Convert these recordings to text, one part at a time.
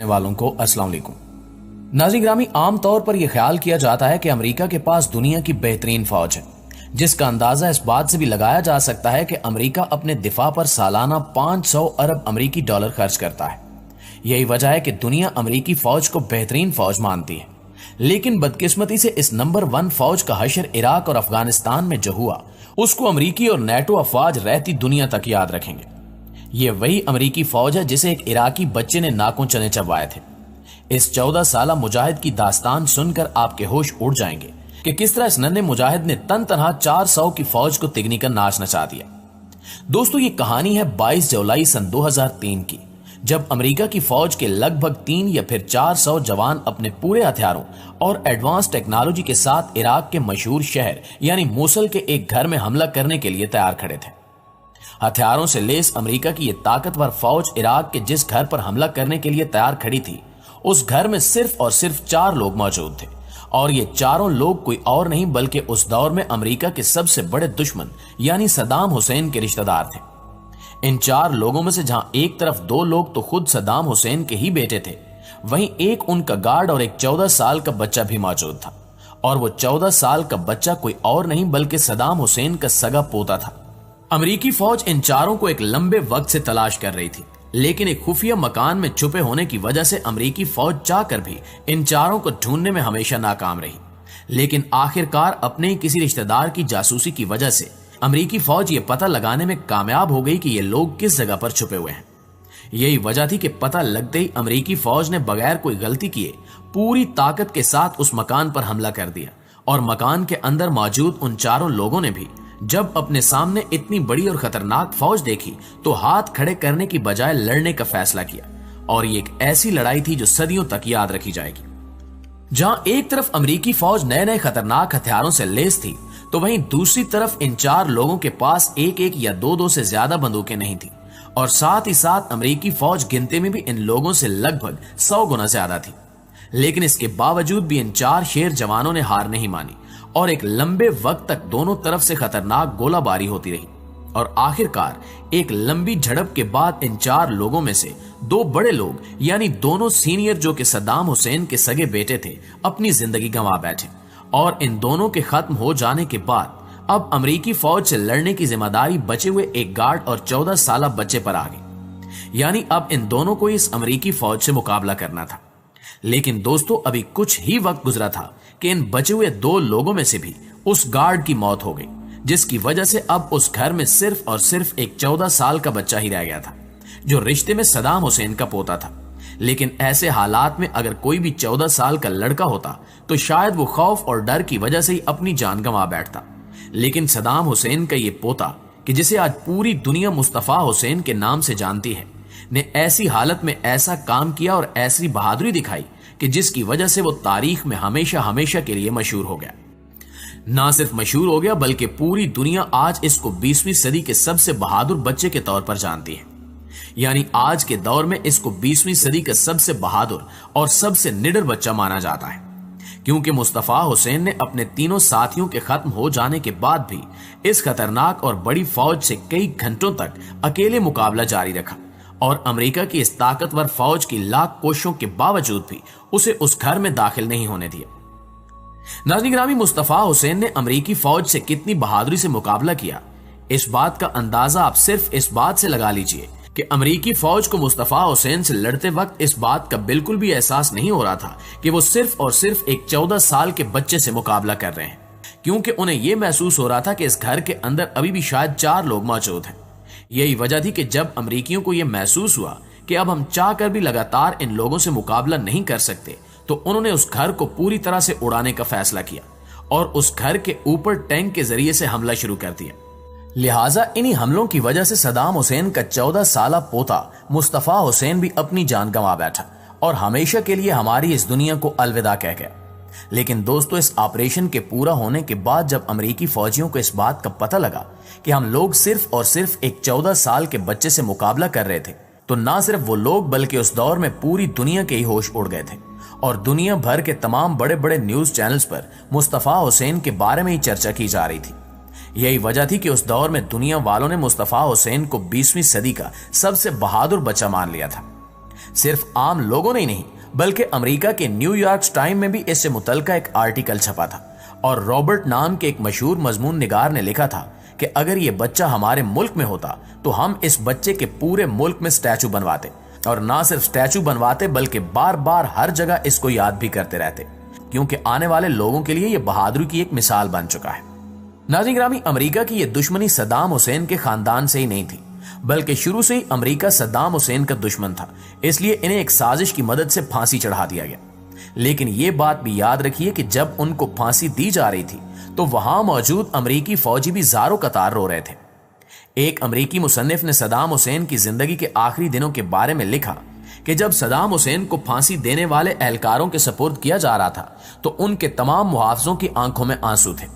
वालों को अस्सलाम वालेकुम। नाज़रीन ग्रामी, आमतौर पर यह ख्याल किया जाता है कि अमेरिका के पास दुनिया की बेहतरीन फौज है, जिसका अंदाजा इस बात से भी लगाया जा सकता है कि अमेरिका अपने दिफा पर सालाना 500 अरब अमेरिकी डॉलर खर्च करता है। यही वजह है कि दुनिया अमेरिकी फौज को बेहतरीन फौज मानती है। लेकिन बदकिस्मती से इस नंबर 1 फौज का हशर इराक और अफगानिस्तान में जो हुआ, उसको अमेरिकी और नेटो अफवाज रहती दुनिया तक याद रखेंगे। ये वही अमेरिकी फौज है जिसे एक इराकी बच्चे ने नाकों चने चबाए थे। इस 14 साला मुजाहिद की दास्तान सुनकर आपके होश उड़ जाएंगे कि किस तरह इस नन्हे मुजाहिद ने तन तनहा 400 की फौज को तिगनी कर नाच नचा दिया। दोस्तों, ये कहानी है 22 जुलाई सन 2003 की, जब अमेरिका की फौज के लगभग 3 या फिर 400 जवान अपने पूरे हथियारों और एडवांस टेक्नोलॉजी के साथ इराक के मशहूर शहर यानी मूसल के एक घर में हमला करने के लिए तैयार खड़े थे। हथियारों से लेस अमेरिका की यह ताकतवर फौज इराक के जिस घर पर हमला करने के लिए तैयार खड़ी थी, उस घर में सिर्फ और सिर्फ 4 लोग मौजूद थे, और ये चारों लोग कोई और नहीं बल्कि उस दौर में अमेरिका के सबसे बड़े दुश्मन यानी सद्दाम हुसैन के रिश्तेदार थे। इन 4 लोगों में से जहां एक तरफ 2 लोग तो खुद सद्दाम हुसैन के ही बेटे थे, वहीं एक उनका गार्ड और एक 14 साल का बच्चा भी मौजूद था, और वो 14 साल का बच्चा कोई और नहीं बल्कि सद्दाम हुसैन का सगा पोता था। अमेरिकी फौज इन चारों को एक लंबे वक्त से तलाश कर रही थी, लेकिन एक खुफिया मकान में छुपे होने की वजह से अमेरिकी फौज चाहकर भी इन चारों को ढूंढने में हमेशा नाकाम रही। लेकिन आखिरकार अपने ही किसी रिश्तेदार की जासूसी की वजह से अमेरिकी फौज ये पता लगाने में कामयाब हो गई कि ये लोग किस जगह पर छुपे हुए हैं। यही वजह थी कि पता लगते ही अमेरिकी फौज ने बगैर कोई गलती किए पूरी ताकत के साथ उस मकान पर हमला कर दिया, और मकान के अंदर मौजूद उन चारों लोगों ने भी जब अपने सामने इतनी बड़ी और खतरनाक फौज देखी तो हाथ खड़े करने की बजाय लड़ने का फैसला किया। और ये एक ऐसी लड़ाई थी जो सदियों तक याद रखी जाएगी। जहां एक तरफ अमेरिकी फौज नए नए खतरनाक हथियारों से लैस थी, तो वहीं दूसरी तरफ इन 4 लोगों के पास एक एक या 2 से ज्यादा बंदूकें नहीं थी, और साथ ही साथ अमेरिकी फौज गिनती में भी इन लोगों से लगभग 100 गुना ज्यादा थी। लेकिन इसके बावजूद भी इन 4 शेर जवानों ने हार नहीं मानी, और एक लंबे वक्त तक दोनों तरफ से खतरनाक गोलाबारी होती रही, और आखिरकार एक लंबी झड़प के बाद इन 4 लोगों में से 2 बड़े लोग यानी दोनों सीनियर जो कि सद्दाम हुसैन के सगे बेटे थे, अपनी जिंदगी गंवा बैठे। और इन दोनों के खत्म हो जाने के बाद अब अमेरिकी फौज से लड़ने की जिम्मेदारी बचे हुए एक गार्ड और 14 साला बच्चे पर आ गई। यानी अब इन दोनों को इस अमेरिकी फौज से मुकाबला करना था। लेकिन दोस्तों, अभी कुछ ही वक्त गुजरा था कि इन बचे हुए 2 लोगों में से भी उस गार्ड की मौत हो गई, जिसकी वजह से अब उस घर में सिर्फ और सिर्फ एक 14 साल का बच्चा ही रह गया था, जो रिश्ते में सद्दाम हुसैन का पोता था। लेकिन ऐसे हालात में अगर कोई भी 14 साल का लड़का होता तो शायद वो खौफ और डर की वजह से ही अपनी जान गंवा बैठता। लेकिन सद्दाम हुसैन का ये पोता, कि जिसे आज पूरी दुनिया मुस्तफा हुसैन के नाम से जानती है, ने ऐसी हालत में ऐसा काम किया और ऐसी बहादुरी दिखाई कि जिसकी वजह से वो तारीख में हमेशा हमेशा के लिए मशहूर हो गया। ना सिर्फ मशहूर हो गया बल्कि पूरी दुनिया आज इसको 20वीं सदी के सबसे बहादुर बच्चे के तौर पर जानती है। यानी आज के दौर में इसको 20वीं सदी का सबसे बहादुर और सबसे निडर बच्चा माना जाता है, क्योंकि मुस्तफा हुसैन ने अपने तीनों साथियों के खत्म हो जाने के बाद भी इस खतरनाक और बड़ी फौज से कई घंटों तक अकेले मुकाबला जारी रखा, और अमेरिका की इस ताकतवर फौज की लाख कोशिशों के बावजूद भी उसे उस घर में दाखिल नहीं होने दिया। नाज़रीन ग्रामी, मुस्तफा हुसैन ने अमेरिकी फौज से कितनी बहादुरी से मुकाबला किया, इस बात का अंदाजा आप सिर्फ इस बात से लगा लीजिए कि अमेरिकी फौज को मुस्तफा हुसैन से लड़ते वक्त इस बात का बिल्कुल भी एहसास नहीं हो रहा था कि वो सिर्फ और सिर्फ एक 14 साल के बच्चे से मुकाबला कर रहे हैं, क्योंकि उन्हें यह महसूस हो रहा था कि इस घर के अंदर अभी भी शायद 4 लोग मौजूद हैं। यही वजह थी कि जब अमेरिकियों को यह महसूस हुआ कि अब हम चाहकर भी लगातार इन लोगों से मुकाबला नहीं कर सकते, तो उन्होंने उस घर को पूरी तरह से उड़ाने का फैसला किया और उस घर के ऊपर टैंक के जरिए से हमला शुरू कर दिया। लिहाजा इन्हीं हमलों की वजह से सद्दाम हुसैन का 14 साला पोता मुस्तफा हुसैन भी अपनी जान गंवा बैठा और हमेशा के लिए हमारी इस दुनिया को अलविदा कह गया। लेकिन दोस्तों, इस ऑपरेशन के पूरा होने के बाद जब अमेरिकी फौजियों को इस बात का पता लगा कि हम लोग सिर्फ और सिर्फ एक 14 साल के बच्चे से मुकाबला कर रहे थे, तो ना सिर्फ वो लोग बल्कि उस दौर में पूरी दुनिया के ही होश उड़ गए थे, और दुनिया भर के तमाम बड़े बड़े न्यूज चैनल्स पर मुस्तफा हुसैन के बारे में ही चर्चा की जा रही थी। यही वजह थी कि उस दौर में दुनिया वालों ने मुस्तफा हुसैन को 20वीं सदी का सबसे बहादुर बच्चा मान लिया था। सिर्फ आम लोगों ने ही नहीं बल्कि अमेरिका के न्यूयॉर्क टाइम्स में भी इससे मुतल्लिका एक आर्टिकल छपा था और रॉबर्ट नाम के एक मशहूर मजमून निगार ने लिखा था कि अगर ये बच्चा हमारे मुल्क में होता तो हम इस बच्चे के पूरे मुल्क में स्टैचू बनवाते, और ना सिर्फ स्टैचू बनवाते बल्कि बार बार हर जगह इसको याद भी करते रहते, क्योंकि आने वाले लोगों के लिए यह बहादुरी की एक मिसाल बन चुका है। नाज़रीन ग्रामी, अमेरिका की यह दुश्मनी सद्दाम हुसैन के खानदान से ही नहीं थी बल्कि शुरू से ही अमेरिका सद्दाम हुसैन का दुश्मन था, इसलिए इन्हें एक साजिश की मदद से फांसी चढ़ा दिया गया। लेकिन यह बात भी याद रखिए कि जब उनको फांसी दी जा रही थी तो वहां मौजूद अमेरिकी फौजी भी ज़ारो कतार रो रहे थे। एक अमेरिकी मुसन्निफ ने सद्दाम हुसैन की जिंदगी के आखिरी दिनों के बारे में लिखा कि जब सद्दाम हुसैन को फांसी देने वाले एहलकारों के सपुर्द किया जा रहा था तो उनके तमाम मुहाफिजों की आंखों में आंसू थे।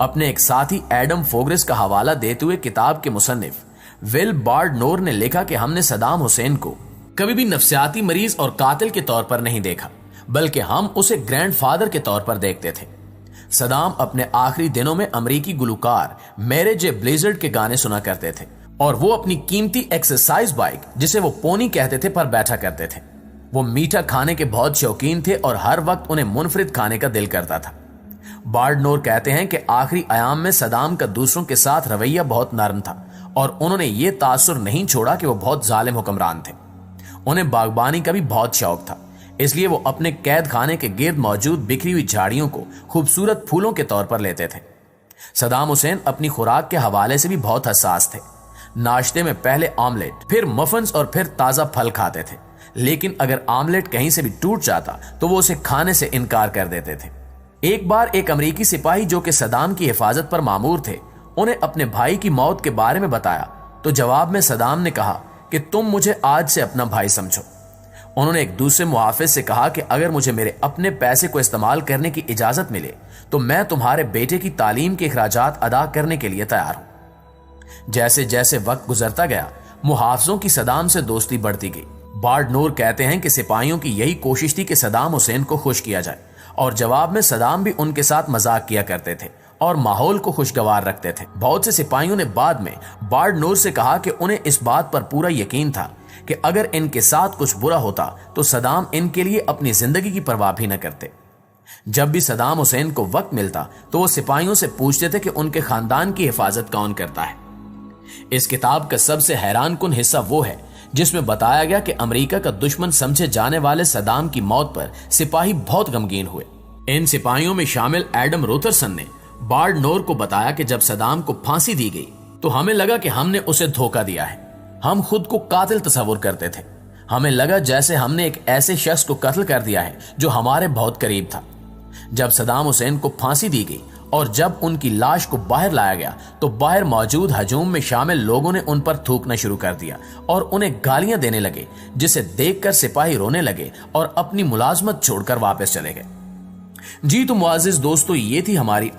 अपने एक साथी एडम फोग्रेस का हवाला देते हुए किताब के मुसन्निफ विल बार्डनोर ने लिखा कि हमने सद्दाम हुसैन को कभी भी नफ्सियाती मरीज और कातिल के तौर पर नहीं देखा, बल्कि हम उसे ग्रैंडफादर के तौर पर देखते थे। सद्दाम अपने आखिरी दिनों में अमेरिकी गुलकार मैरी जे ब्लिज़ार्ड के गाने सुना करते थे और वो अपनी कीमती एक्सरसाइज बाइक, जिसे वो पोनी कहते थे, पर बैठा करते थे। वो मीठा खाने के बहुत शौकीन थे और हर वक्त उन्हें मुनफरिद खाने का दिल करता था। बार्डनोर कहते हैं कि आखिरी अयाम में सद्दाम का दूसरों के साथ रवैया बहुत नरम था और उन्होंने ये तासुर नहीं छोड़ा कि वो बहुत जालिम हुक्मरान थे। उन्हें बागबानी का भी बहुत शौक था, इसलिए वो अपने कैद खाने के गिर्द मौजूद बिखरी हुई झाड़ियों को खूबसूरत फूलों के तौर पर लेते थे। सद्दाम हुसैन अपनी खुराक के हवाले से भी बहुत हसास थे। नाश्ते में पहले ऑमलेट, फिर मफन्स और फिर ताजा फल खाते थे, लेकिन अगर ऑमलेट कहीं से भी टूट जाता तो वो उसे खाने से इनकार कर देते थे। एक बार एक अमेरिकी सिपाही जो कि सद्दाम की हिफाजत पर मामूर थे, उन्हें अपने भाई की मौत के बारे में बताया तो जवाब में सद्दाम ने कहा कि तुम मुझे आज से अपना भाई समझो। उन्होंने एक दूसरे मुहाफिज से कहा कि अगर मुझे मेरे अपने पैसे को इस्तेमाल करने की इजाजत मिले तो मैं तुम्हारे बेटे की तालीम के अखराजात अदा करने के लिए तैयार हूं। जैसे जैसे वक्त गुजरता गया, मुहाफिजों की सद्दाम से दोस्ती बढ़ती गई। बार्डनोर कहते हैं कि सिपाहियों की यही कोशिश थी कि सद्दाम हुसैन को खुश किया जाए और जवाब में सद्दाम भी उनके साथ मजाक किया करते थे और माहौल को खुशगवार रखते थे। बहुत से सिपाहियों ने बाद में बार्डनोर से कहा कि उन्हें इस बात पर पूरा यकीन था कि अगर इनके साथ कुछ बुरा होता तो सद्दाम इनके लिए अपनी जिंदगी की परवाह भी न करते। जब भी सद्दाम हुसैन को वक्त मिलता तो वो सिपाहियों से पूछते थे कि उनके खानदान की हिफाजत कौन करता है। इस किताब का सबसे हैरानकुन हिस्सा वो है जिसमें बताया गया कि अमेरिका का दुश्मन समझे जाने वाले सद्दाम की मौत पर सिपाही बहुत गमगीन हुए। इन सिपाहियों में शामिल एडम रोथरसन ने बार्डनोर को बताया कि जब सद्दाम को फांसी दी गई तो हमें लगा कि हमने उसे धोखा दिया है। हम खुद को कातिल तस्वुर करते थे। हमें लगा जैसे हमने एक ऐसे शख्स को कत्ल कर दिया है जो हमारे बहुत करीब था। जब सद्दाम हुसैन को फांसी दी गई और जब उनकी लाश को बाहर लाया गया तो बाहर मौजूद हजूम में शामिल लोगों ने उन पर थूकना शुरू कर दिया और उन्हें गालियां देने लगे, जिसे देखकर सिपाही रोने लगे और अपनी मुलाजमत छोड़कर वापस चले गए। जी तो मुआजिज दोस्तों, ये थी हमारी